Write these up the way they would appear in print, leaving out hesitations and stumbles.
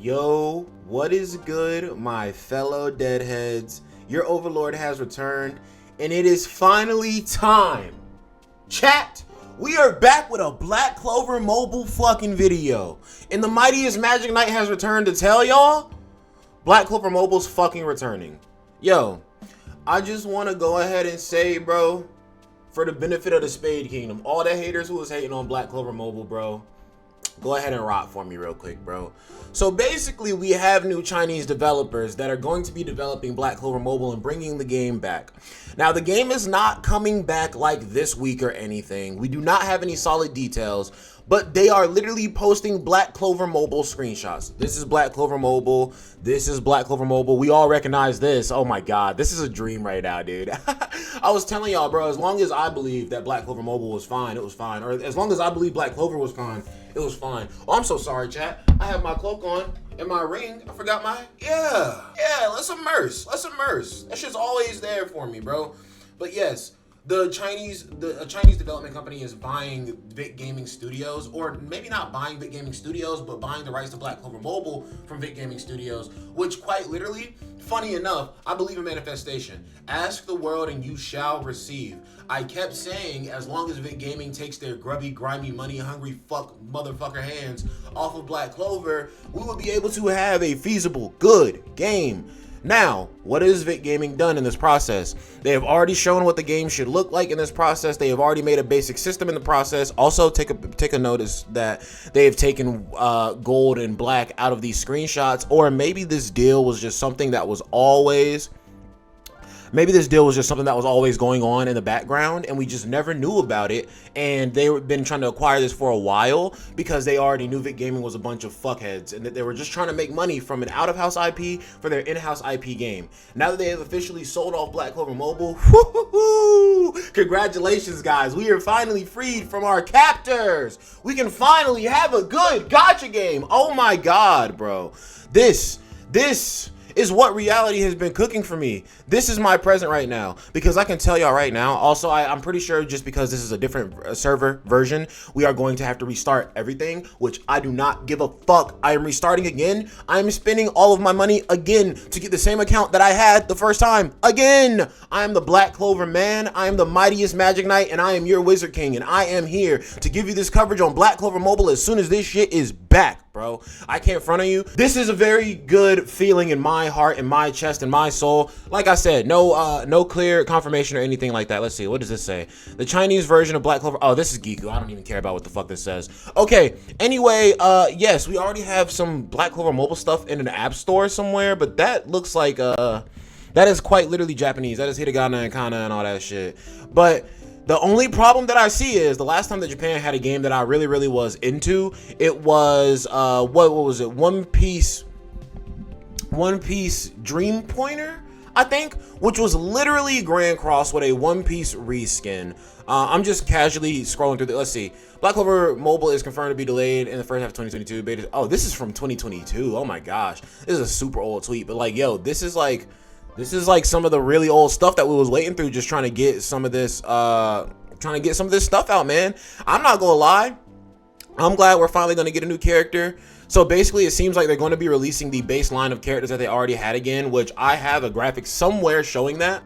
Yo, what is good, my fellow deadheads? Your overlord has returned, and it is finally time. Chat, we are back with a Black Clover mobile fucking video. And the mightiest Magic Knight has returned to tell y'all, Black Clover mobile's fucking returning. Yo, I just want to go ahead and say, bro, for the benefit of the Spade Kingdom, all the haters who was hating on Black Clover mobile, bro, go ahead and rock for me real quick, bro. So basically, we have new Chinese developers that are going to be developing Black Clover Mobile and bringing the game back. Now, the game is not coming back like this week or anything. We do not have any solid details, but they are literally posting Black Clover Mobile screenshots. This is Black Clover Mobile. This is Black Clover Mobile. We all recognize this. Oh my God, this is a dream right now, dude. I was telling y'all, bro, as long as I believed that Black Clover Mobile was fine, it was fine. Or as long as I believe Black Clover was fine, it was fine. Oh, I'm so sorry, chat. I have my cloak on and my ring. I forgot my, yeah, let's immerse. That shit's always there for me, bro. But yes, a Chinese development company is buying Vic Gaming Studios, or maybe not buying Vic Gaming Studios, but buying the rights to Black Clover Mobile from Vic Gaming Studios, which quite literally, funny enough, I believe in manifestation. Ask the world and you shall receive. I kept saying, as long as Vic Gaming takes their grubby, grimy, money-hungry motherfucker hands off of Black Clover, we will be able to have a feasible, good game. Now, what has Vic Gaming done in this process? They have already shown what the game should look like in this process. They have already made a basic system in the process. Also, take a notice that they have taken gold and black out of these screenshots, or maybe this deal was just something that was always... Maybe this deal was just something that was always going on in the background and we just never knew about it, and they've been trying to acquire this for a while because they already knew Vic Gaming was a bunch of fuckheads and that they were just trying to make money from an out-of-house IP for their in-house IP game. Now that they have officially sold off Black Clover Mobile, congratulations guys, we are finally freed from our captors. We can finally have a good gacha game. Oh my God, bro. This is what reality has been cooking for me. This is my present right now, because I can tell y'all right now. Also, I'm pretty sure just because this is a different server version, we are going to have to restart everything, which I do not give a fuck. I am restarting again. I am spending all of my money again to get the same account that I had the first time. Again, I am the Black Clover man. I am the mightiest Magic Knight, and I am your Wizard King, and I am here to give you this coverage on Black Clover Mobile as soon as this shit is back, bro. I can't front on you. This is a very good feeling in my heart, in my chest, in my soul. Like I said, no clear confirmation or anything like that. Let's see, what does this say? The Chinese version of Black Clover. Oh, this is Giku. I don't even care about what the fuck this says. Okay, anyway, yes, we already have some Black Clover mobile stuff in an app store somewhere, but that looks like that is quite literally Japanese. That is hiragana and kana and all that shit. But the only problem that I see is the last time that Japan had a game that I really was into, it was what was it? One Piece Dream Pointer, I think, which was literally Grand Cross with a One Piece reskin. I'm just casually scrolling through the, let's see. Black Clover Mobile is confirmed to be delayed in the first half of 2022. Beta, oh, this is from 2022. Oh my gosh. This is a super old tweet, but like, yo, this is like some of the really old stuff that we was waiting through, just trying to get some of this stuff out, man. I'm not gonna lie, I'm glad we're finally gonna get a new character. So basically, it seems like they're going to be releasing the baseline of characters that they already had again, which I have a graphic somewhere showing that.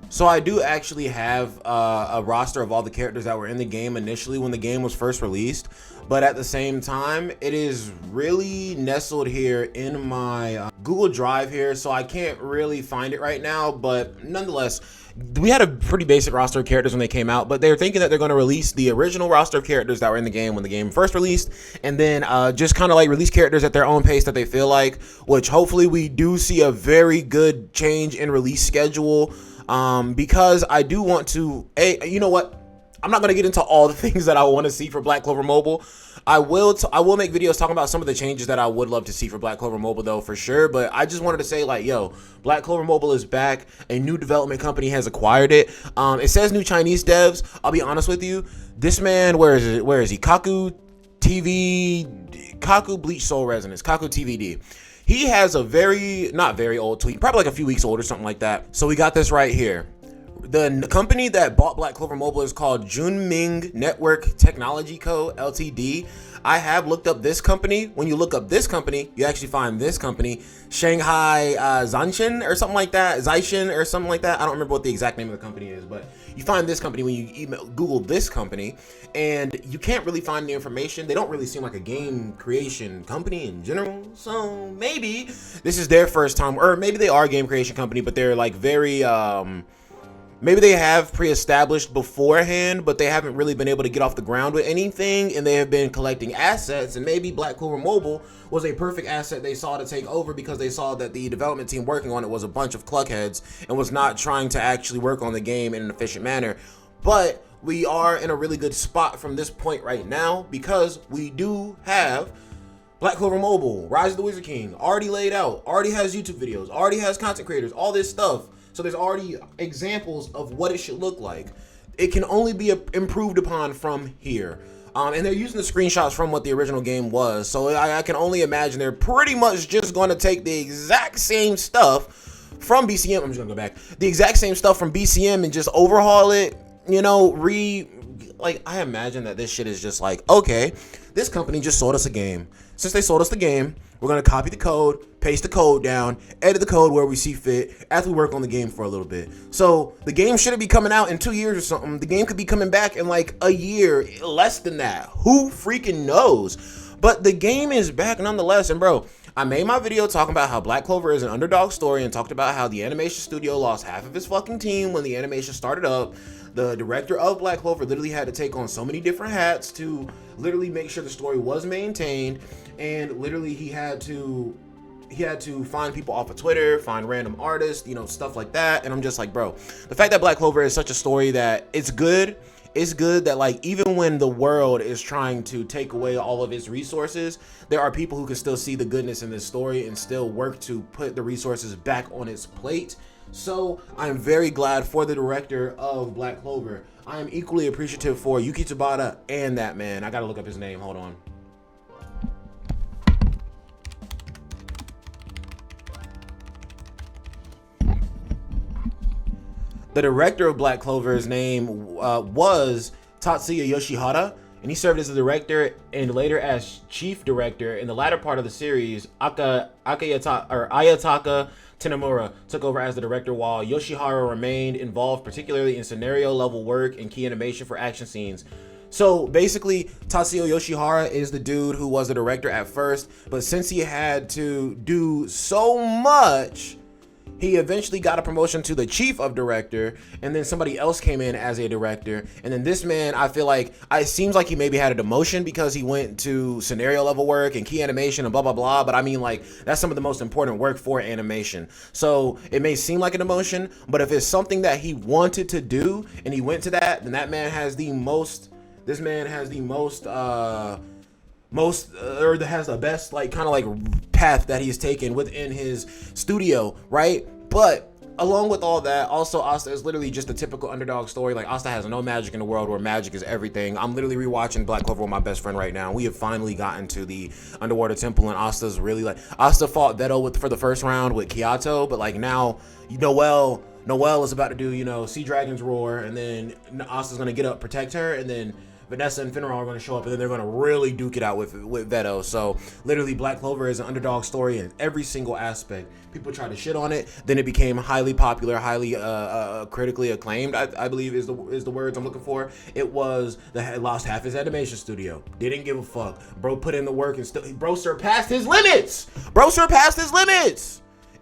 So I do actually have a roster of all the characters that were in the game initially when the game was first released. But at the same time, it is really nestled here in my Google Drive here, so I can't really find it right now. But nonetheless, we had a pretty basic roster of characters when they came out, but they're thinking that they're going to release the original roster of characters that were in the game when the game first released, and then just kind of like release characters at their own pace that they feel like, which hopefully we do see a very good change in release schedule, because I do want to, you know what? I'm not going to get into all the things that I want to see for Black Clover Mobile. I will make videos talking about some of the changes that I would love to see for Black Clover Mobile, though, for sure. But I just wanted to say, like, yo, Black Clover Mobile is back. A new development company has acquired it. It says new Chinese devs. I'll be honest with you. This man, where is he? Kaku Bleach Soul Resonance, Kaku TVD. He has a not very old tweet, probably like a few weeks old or something like that. So we got this right here. The company that bought Black Clover Mobile is called Junming Network Technology Co. Ltd. I have looked up this company. When you look up this company, you actually find this company, Shanghai Zanshin or something like that, Zaishin or something like that. I don't remember what the exact name of the company is, but you find this company when you Google this company, and you can't really find the information. They don't really seem like a game creation company in general, so maybe this is their first time, or maybe they are a game creation company, but they're like very maybe they have pre-established beforehand, but they haven't really been able to get off the ground with anything, and they have been collecting assets, and maybe Black Clover Mobile was a perfect asset they saw to take over because they saw that the development team working on it was a bunch of cluckheads and was not trying to actually work on the game in an efficient manner. But we are in a really good spot from this point right now because we do have Black Clover Mobile, Rise of the Wizard King, already laid out, already has YouTube videos, already has content creators, all this stuff. So there's already examples of what it should look like. It can only be improved upon from here. And they're using the screenshots from what the original game was. So I can only imagine they're pretty much just going to take the exact same stuff from BCM. I'm just going to go back. The exact same stuff from BCM and just overhaul it, you know, I imagine that this shit is just like, okay, this company just sold us a game. Since they sold us the game, we're going to copy the code, paste the code down, edit the code where we see fit after we work on the game for a little bit. So the game shouldn't be coming out in 2 years or something. The game could be coming back in like a year, less than that. Who freaking knows? But the game is back nonetheless. And bro, I made my video talking about how Black Clover is an underdog story and talked about how the animation studio lost half of his fucking team when the animation started up. The director of Black Clover literally had to take on so many different hats to literally make sure the story was maintained, and literally he had to find people off of Twitter, find random artists, you know, stuff like that. And I'm just like, bro, the fact that Black Clover is such a story that it's good that like even when the world is trying to take away all of its resources, there are people who can still see the goodness in this story and still work to put the resources back on its plate. So I'm very glad for the director of Black Clover. I am equally appreciative for Yuki Tabata and that man. I gotta look up his name. Hold on. The director of Black Clover's name was Tatsuya Yoshihara, and he served as the director and later as chief director. In the latter part of the series, Ayataka Tenemura took over as the director, while Yoshihara remained involved particularly in scenario level work and key animation for action scenes. So basically, Tatsuya Yoshihara is the dude who was the director at first, but since he had to do so much, he eventually got a promotion to the chief of director, and then somebody else came in as a director. And then this man, I feel like, it seems like he maybe had a demotion because he went to scenario level work and key animation and blah, blah, blah. But I mean, like, that's some of the most important work for animation. So it may seem like a demotion, but if it's something that he wanted to do and he went to that, then that man has the most, this man has the most, or has the best like kind of like path that he's taken within his studio, right? But along with all that, also Asta is literally just a typical underdog story. Like, Asta has no magic in the world where magic is everything. I'm literally rewatching Black Clover with my best friend right now. We have finally gotten to the underwater temple, and Asta's really like, Asta fought Veto for the first round with Kyoto, but like now Noelle is about to do, you know, Sea Dragon's Roar, and then Asta's gonna get up, protect her, and then Vanessa and Finral are going to show up, and then they're going to really duke it out with Veto. So literally, Black Clover is an underdog story in every single aspect. People try to shit on it, then it became highly popular, highly critically acclaimed, I believe is the words I'm looking for. It lost half his animation studio. Didn't give a fuck. Bro put in the work and bro surpassed his limits.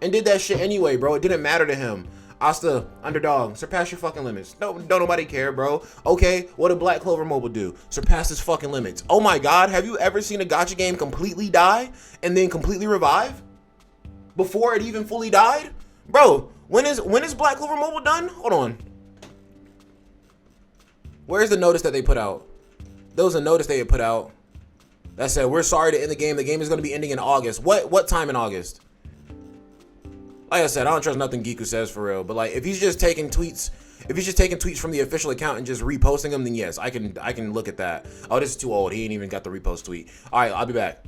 And did that shit anyway, bro. It didn't matter to him. Asta, underdog, surpass your fucking limits. Don't nobody care, bro. Okay, what did Black Clover Mobile do? Surpass his fucking limits. Oh my god, have you ever seen a gacha game completely die and then completely revive before it even fully died? Bro, when is Black Clover Mobile done? Hold on. Where's the notice that they put out? There was a notice they had put out that said, we're sorry to end the game. The game is going to be ending in August. What time in August? Like I said, I don't trust nothing Giku says for real, but like if he's just taking tweets from the official account and just reposting them, then yes, I can look at that. Oh, this is too old. He ain't even got the repost tweet. All right, I'll be back.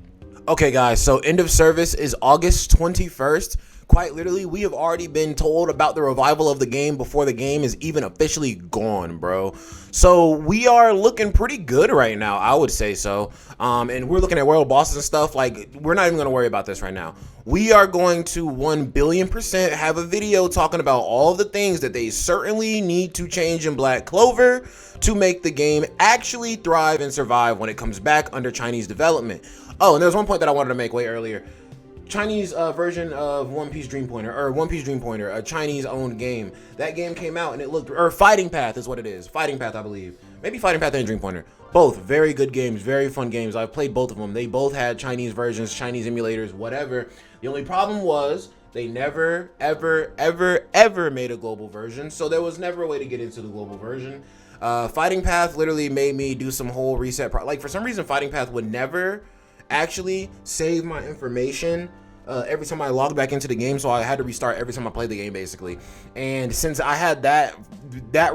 Okay, guys, so end of service is August 21st. Quite literally, we have already been told about the revival of the game before the game is even officially gone, bro. So we are looking pretty good right now, I would say so. And we're looking at world bosses and stuff. Like, we're not even going to worry about this right now. We are going to 1,000,000,000% have a video talking about all the things that they certainly need to change in Black Clover to make the game actually thrive and survive when it comes back under Chinese development. Oh, and there's one point that I wanted to make way earlier. Chinese version of One Piece Dream Pointer, or One Piece Dream Pointer, a Chinese owned game. That game came out and it looked, or Fighting Path is what it is. Fighting Path, I believe. Maybe Fighting Path and Dream Pointer. Both very good games, very fun games. I've played both of them. They both had Chinese versions, Chinese emulators, whatever. The only problem was they never, ever made a global version. So there was never a way to get into the global version. Fighting Path literally made me do some whole reset. Like, for some reason, Fighting Path would never actually save my information every time I logged back into the game, so I had to restart every time I played the game, basically. And since I had that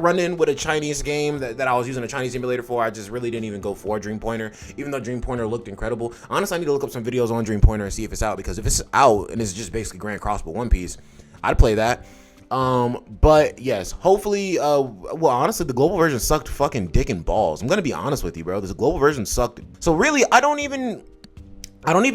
run-in with a Chinese game that I was using a Chinese emulator for, I just really didn't even go for Dream Pointer, even though Dream Pointer looked incredible. Honestly, I need to look up some videos on Dream Pointer and see if it's out, because if it's out and it's just basically Grand Crossbow One Piece, I'd play that. But yes, hopefully, well, honestly, the global version sucked fucking dick and balls. I'm gonna be honest with you, bro. This global version sucked. So really, I don't even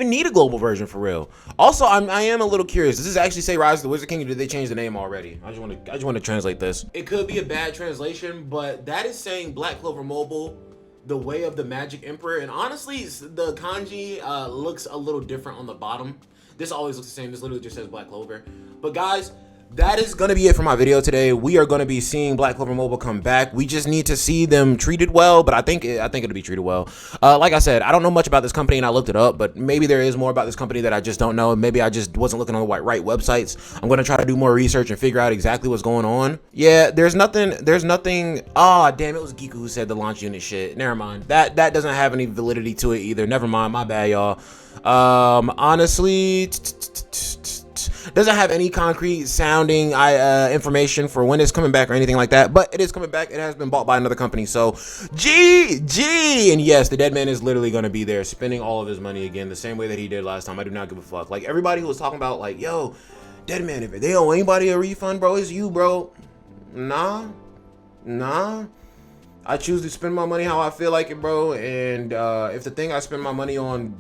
need a global version for real. Also, I am a little curious. Does this actually say Rise of the Wizard King, or did they change the name already? I just want to translate this. It could be a bad translation, but that is saying Black Clover Mobile, the Way of the Magic Emperor. And honestly, the kanji looks a little different on the bottom. This always looks the same. This literally just says Black Clover. But guys, that is going to be it for my video today. We are going to be seeing Black Clover Mobile come back. We just need to see them treated well, but I think it'll be treated well. Like I said, I don't know much about this company, and I looked it up, but maybe there is more about this company that I just don't know. Maybe I just wasn't looking on the right websites. I'm going to try to do more research and figure out exactly what's going on. Yeah, there's nothing. Ah, damn, it was Giku who said the launch unit shit. Never mind. That doesn't have any validity to it either. Never mind. My bad, y'all. Honestly, doesn't have any concrete sounding information for when it's coming back or anything like that, but it is coming back. It has been bought by another company, so GG. And yes, the dead man is literally going to be there spending all of his money again the same way that he did last time. I do not give a fuck. Like, everybody who was talking about, like, yo, dead man, if they owe anybody a refund, bro, it's you, bro. Nah, I choose to spend my money how I feel like it, bro. And if the thing I spend my money on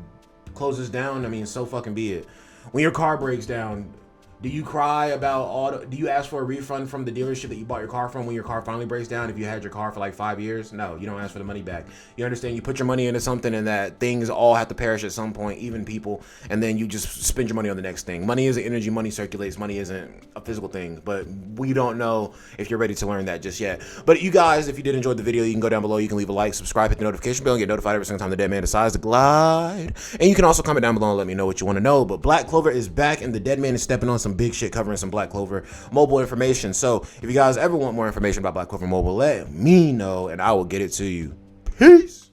closes down, I mean, so fucking be it. When your car breaks down, do you cry about do you ask for a refund from the dealership that you bought your car from when your car finally breaks down if you had your car for like 5 years? No, you don't ask for the money back. You understand, you put your money into something and that things all have to perish at some point, even people, and then you just spend your money on the next thing. Money is energy, money circulates, money isn't a physical thing, but we don't know if you're ready to learn that just yet. But you guys, if you did enjoy the video, you can go down below, you can leave a like, subscribe, hit the notification bell, and get notified every single time the dead man decides to glide. And you can also comment down below and let me know what you want to know. But Black Clover is back, and the dead man is stepping on some big shit, covering some Black Clover Mobile information. So if you guys ever want more information about Black Clover Mobile, let me know and I will get it to you. Peace.